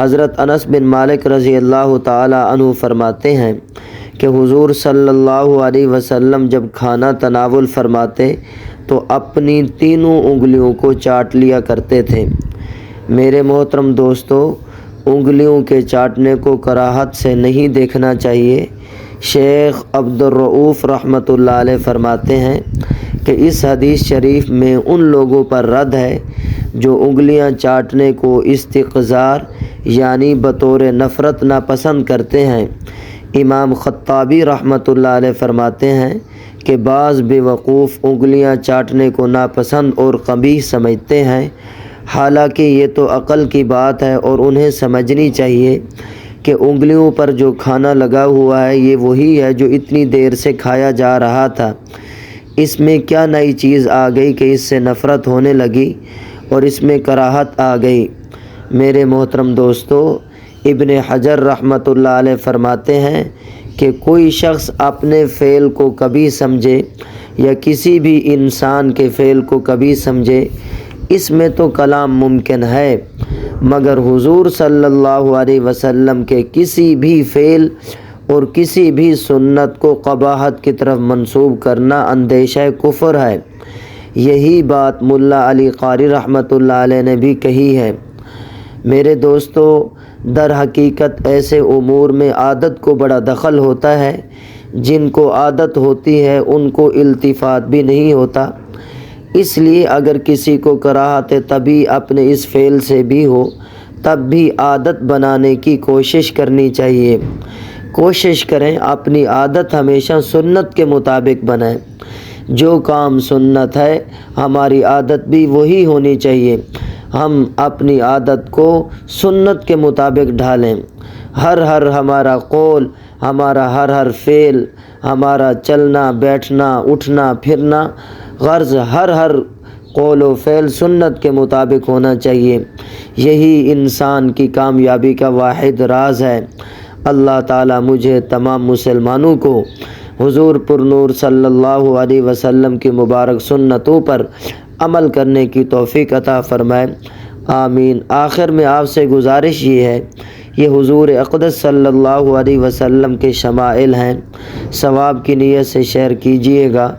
حضرت انس بن مالک رضی اللہ تعالی عنہ فرماتے ہیں کہ حضور صلی اللہ علیہ وسلم جب کھانا تناول فرماتے تو اپنی تینوں انگلیوں کو چاٹ لیا کرتے تھے۔ میرے محترم دوستو، انگلیوں کے چاٹنے کو کراہت سے نہیں دیکھنا چاہیے۔ شیخ عبدالرؤف رحمۃ اللہ علیہ فرماتے ہیں کہ اس حدیث شریف میں ان لوگوں پر رد ہے جو انگلیاں چاٹنے کو استقذار یعنی بطور نفرت ناپسند کرتے ہیں۔ امام خطابی رحمۃ اللہ علیہ فرماتے ہیں کہ بعض بے وقوف انگلیاں چاٹنے کو ناپسند اور قبیح سمجھتے ہیں، حالانکہ یہ تو عقل کی بات ہے اور انہیں سمجھنی چاہیے کہ انگلیوں پر جو کھانا لگا ہوا ہے یہ وہی ہے جو اتنی دیر سے کھایا جا رہا تھا۔ اس میں کیا نئی چیز آ گئی کہ اس سے نفرت ہونے لگی اور اس میں کراہت آ گئی؟ میرے محترم دوستو، ابن حجر رحمۃ اللہ علیہ فرماتے ہیں کہ کوئی شخص اپنے فعل کو کبھی سمجھے یا کسی بھی انسان کے فعل کو کبھی سمجھے، اس میں تو کلام ممکن ہے، مگر حضور صلی اللہ علیہ وسلم کے کسی بھی فعل اور کسی بھی سنت کو قباحت کی طرف منسوب کرنا اندیشہ کفر ہے۔ یہی بات ملا علی قاری رحمۃ اللہ علیہ نے بھی کہی ہے۔ میرے دوستو، در حقیقت ایسے امور میں عادت کو بڑا دخل ہوتا ہے۔ جن کو عادت ہوتی ہے ان کو التفات بھی نہیں ہوتا۔ اس لیے اگر کسی کو کراہت طبیعی اپنے اس فعل سے بھی ہو تب بھی عادت بنانے کی کوشش کرنی چاہیے۔ کوشش کریں اپنی عادت ہمیشہ سنت کے مطابق بنائیں۔ جو کام سنت ہے ہماری عادت بھی وہی ہونی چاہیے۔ ہم اپنی عادت کو سنت کے مطابق ڈھالیں۔ ہر ہمارا قول، ہمارا ہر فعل، ہمارا چلنا بیٹھنا اٹھنا پھرنا، غرض ہر قول و فعل سنت کے مطابق ہونا چاہیے۔ یہی انسان کی کامیابی کا واحد راز ہے۔ اللہ تعالیٰ مجھے تمام مسلمانوں کو حضور پر نور صلی اللہ علیہ وسلم کی مبارک سنتوں پر عمل کرنے کی توفیق عطا فرمائے، آمین۔ آخر میں آپ سے گزارش یہ ہے، یہ حضور اقدس صلی اللہ علیہ وسلم کے شمائل ہیں، ثواب کی نیت سے شیئر کیجیے گا۔